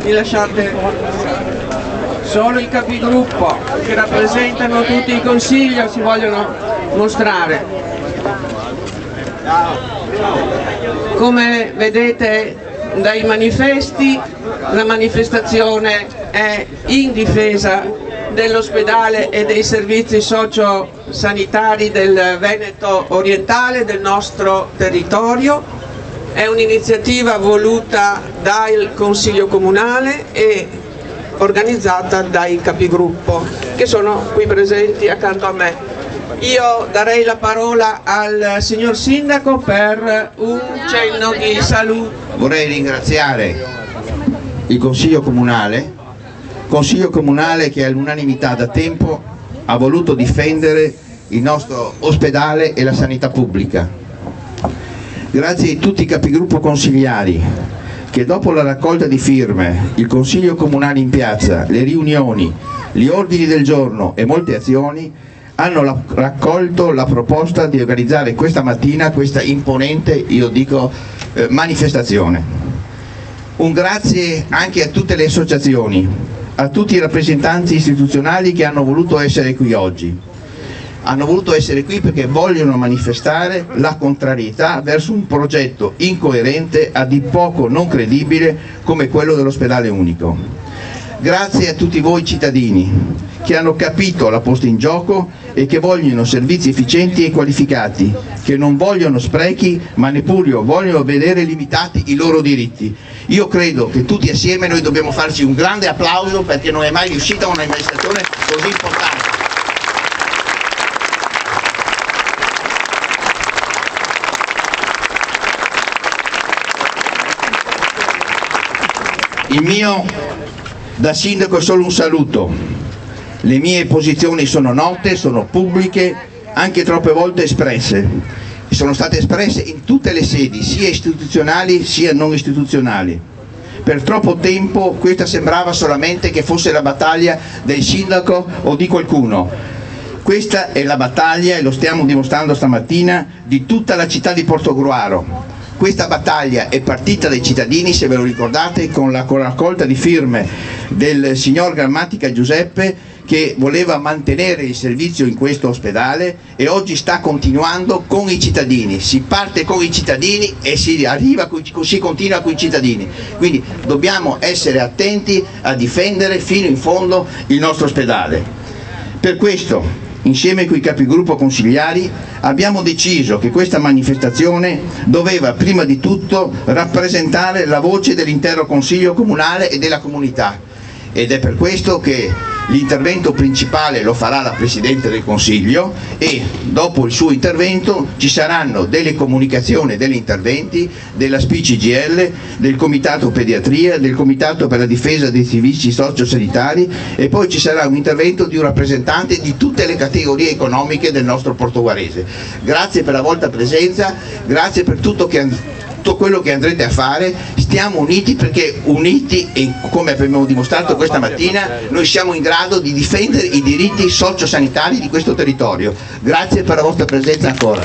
mi lasciate solo i capigruppo che rappresentano tutti il Consiglio si vogliono mostrare. Come vedete dai manifesti, la manifestazione è in difesa dell'ospedale e dei servizi socio-sanitari del Veneto orientale, del nostro territorio. È un'iniziativa voluta dal Consiglio Comunale e organizzata dai capigruppo che sono qui presenti accanto a me. Io darei la parola al signor Sindaco per un cenno di saluto. Vorrei ringraziare il Consiglio Comunale che all'unanimità da tempo ha voluto difendere il nostro ospedale e la sanità pubblica. Grazie a tutti i capigruppo consigliari che dopo la raccolta di firme, il Consiglio Comunale in piazza, le riunioni, gli ordini del giorno e molte azioni hanno raccolto la proposta di organizzare questa mattina questa imponente, io dico, manifestazione. Un grazie anche a tutte le associazioni, a tutti i rappresentanti istituzionali che hanno voluto essere qui oggi. Hanno voluto essere qui perché vogliono manifestare la contrarietà verso un progetto incoerente, a dir poco non credibile, come quello dell'ospedale unico. Grazie a tutti voi cittadini che hanno capito la posta in gioco e che vogliono servizi efficienti e qualificati, che non vogliono sprechi ma neppure vogliono vedere limitati i loro diritti. Io credo che tutti assieme noi dobbiamo farci un grande applauso perché non è mai riuscita una manifestazione così importante. Il mio da sindaco è solo un saluto. Le mie posizioni sono note, sono pubbliche, anche troppe volte espresse. E sono state espresse in tutte le sedi, sia istituzionali sia non istituzionali. Per troppo tempo questa sembrava solamente che fosse la battaglia del sindaco o di qualcuno. Questa è la battaglia, e lo stiamo dimostrando stamattina, di tutta la città di Portogruaro. Questa battaglia è partita dai cittadini, se ve lo ricordate, con la raccolta di firme del signor Grammatica Giuseppe, che voleva mantenere il servizio in questo ospedale, e oggi sta continuando con i cittadini. Si parte con i cittadini e si continua con i cittadini. Quindi dobbiamo essere attenti a difendere fino in fondo il nostro ospedale. Per questo, insieme con i capigruppo consigliari, abbiamo deciso che questa manifestazione doveva prima di tutto rappresentare la voce dell'intero Consiglio Comunale e della comunità, ed è per questo che l'intervento principale lo farà la Presidente del Consiglio e dopo il suo intervento ci saranno delle comunicazioni, degli interventi della SPI-CGIL, del Comitato Pediatria, del Comitato per la difesa dei servizi sociosanitari, e poi ci sarà un intervento di un rappresentante di tutte le categorie economiche del nostro portogarese. Grazie per la vostra presenza, grazie per tutto quello che andrete a fare. Stiamo uniti perché uniti, e come abbiamo dimostrato questa mattina, noi siamo in grado di difendere i diritti sociosanitari di questo territorio. Grazie per la vostra presenza ancora.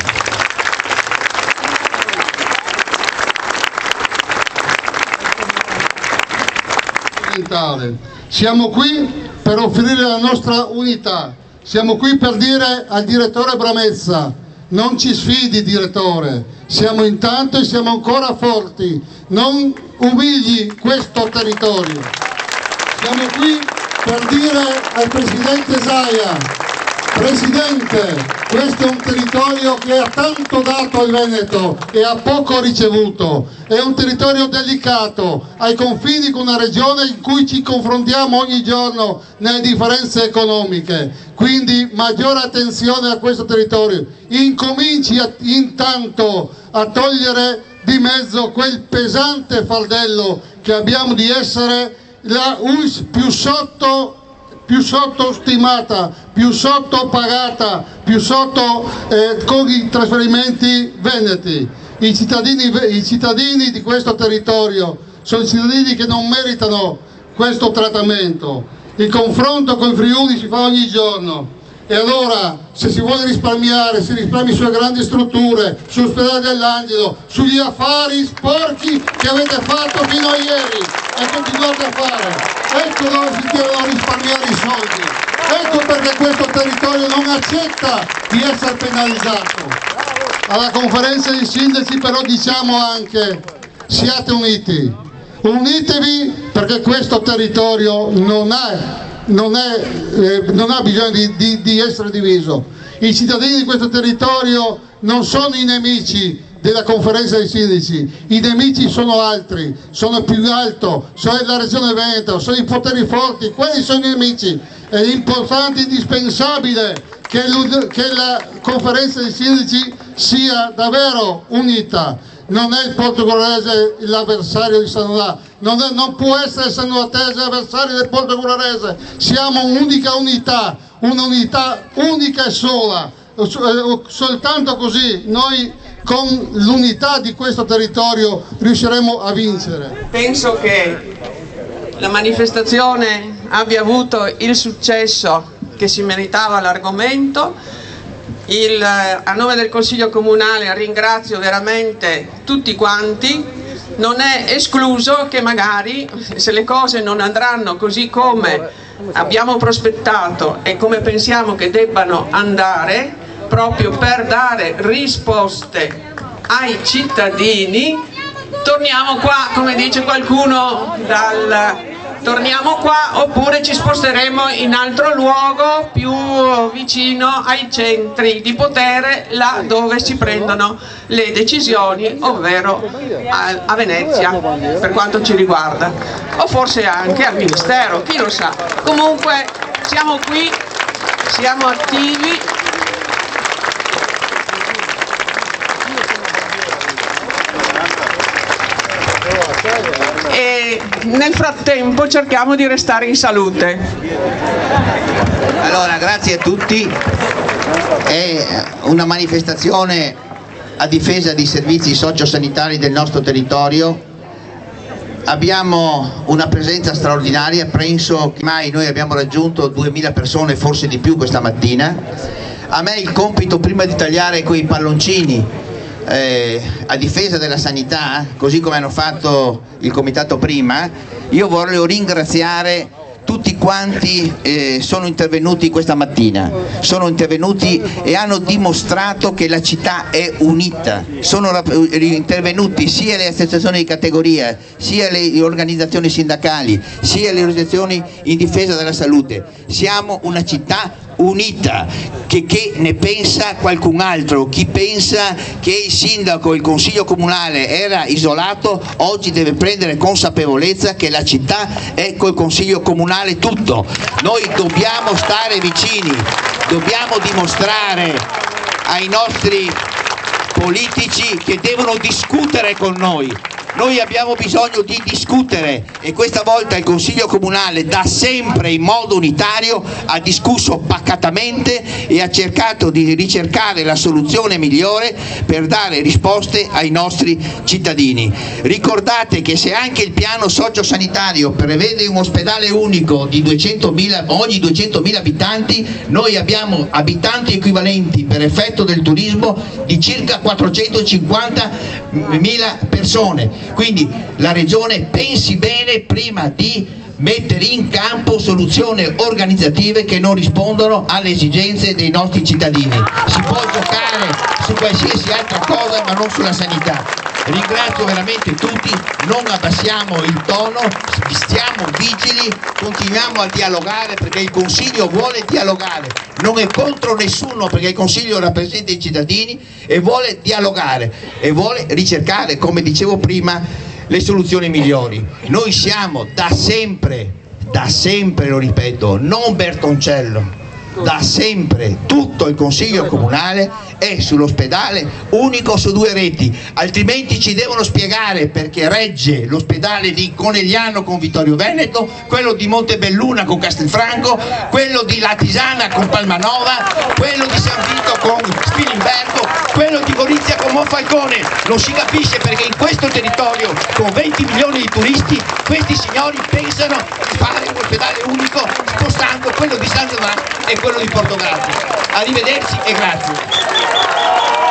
Siamo qui per offrire la nostra unità, siamo qui per dire al direttore Bramezza: non ci sfidi direttore, siamo intanto e siamo ancora forti, non umili questo territorio. Siamo qui per dire al Presidente Zaia: Presidente, questo è un territorio che ha tanto dato al Veneto e ha poco ricevuto, è un territorio delicato, ai confini con una regione in cui ci confrontiamo ogni giorno nelle differenze economiche, quindi maggiore attenzione a questo territorio. Incominci intanto a togliere di mezzo quel pesante fardello che abbiamo di essere la US più sottostimata, più sottopagata, più sotto con i trasferimenti veneti. I cittadini di questo territorio sono cittadini che non meritano questo trattamento. Il confronto con il Friuli si fa ogni giorno E allora, se si vuole risparmiare, si risparmi sulle grandi strutture, sull'ospedale dell'Angelo, sugli affari sporchi che avete fatto fino a ieri e continuate a fare. Ecco dove si devono risparmiare i soldi. Ecco perché questo territorio non accetta di essere penalizzato. Alla conferenza dei sindaci però diciamo anche: siate uniti, unitevi, perché questo territorio non ha bisogno di essere diviso. I cittadini di questo territorio non sono i nemici della conferenza dei sindaci, i nemici sono altri, sono più alto, sono la regione Veneto, sono i poteri forti, quelli sono i nemici. È importante e indispensabile che la conferenza dei sindaci sia davvero unita. Non è il portoghese l'avversario di Sanonà, non può essere Sanonatese l'avversario del portoghese. Siamo un'unica unità, un'unità unica e sola. Soltanto così noi, con l'unità di questo territorio, riusciremo a vincere. Penso che la manifestazione abbia avuto il successo che si meritava l'argomento. A nome del Consiglio Comunale ringrazio veramente tutti quanti. Non è escluso che magari, se le cose non andranno così come abbiamo prospettato e come pensiamo che debbano andare, proprio per dare risposte ai cittadini, torniamo qua, come dice qualcuno, torniamo qua, oppure ci sposteremo in altro luogo più vicino ai centri di potere, là dove si prendono le decisioni, ovvero a Venezia per quanto ci riguarda, o forse anche al Ministero, chi lo sa. Comunque siamo qui, siamo attivi. E nel frattempo cerchiamo di restare in salute. Allora, grazie a tutti. È una manifestazione a difesa dei servizi sociosanitari del nostro territorio. Abbiamo una presenza straordinaria, penso che mai noi abbiamo raggiunto 2000 persone, forse di più questa mattina. A me il compito prima di tagliare quei palloncini a difesa della sanità, così come hanno fatto il comitato prima, io voglio ringraziare tutti quanti sono intervenuti questa mattina, sono intervenuti e hanno dimostrato che la città è unita, sono intervenuti sia le associazioni di categoria, sia le organizzazioni sindacali, sia le organizzazioni in difesa della salute. Siamo una città unita, che ne pensa qualcun altro, chi pensa che il sindaco, il consiglio comunale era isolato, oggi deve prendere consapevolezza che la città è col consiglio comunale tutto. Noi dobbiamo stare vicini, dobbiamo dimostrare ai nostri politici che devono discutere con noi. Noi abbiamo bisogno di discutere e questa volta il Consiglio Comunale da sempre in modo unitario ha discusso pacatamente e ha cercato di ricercare la soluzione migliore per dare risposte ai nostri cittadini. Ricordate che se anche il piano sociosanitario prevede un ospedale unico di 200.000 ogni 200.000 abitanti, noi abbiamo abitanti equivalenti per effetto del turismo di circa 450.000 persone. Quindi la Regione pensi bene prima di mettere in campo soluzioni organizzative che non rispondono alle esigenze dei nostri cittadini. Si può giocare su qualsiasi altra cosa ma non sulla sanità. Ringrazio veramente tutti, non abbassiamo il tono, stiamo vigili, continuiamo a dialogare perché il Consiglio vuole dialogare, non è contro nessuno perché il Consiglio rappresenta i cittadini e vuole dialogare e vuole ricercare, come dicevo prima, le soluzioni migliori. Noi siamo da sempre, lo ripeto, non Bertoncello, da sempre tutto il Consiglio Comunale è sull'ospedale unico su due reti, altrimenti ci devono spiegare perché regge l'ospedale di Conegliano con Vittorio Veneto, quello di Montebelluna con Castelfranco, quello di Latisana con Palmanova, quello di San Vito con Spilimbergo, quello di Gorizia con Monfalcone. Non si capisce perché in questo territorio con 20 milioni di turisti questi signori pensano di fare un ospedale unico spostando quello di San Giovanni e quello di Portogallo. Arrivederci e grazie.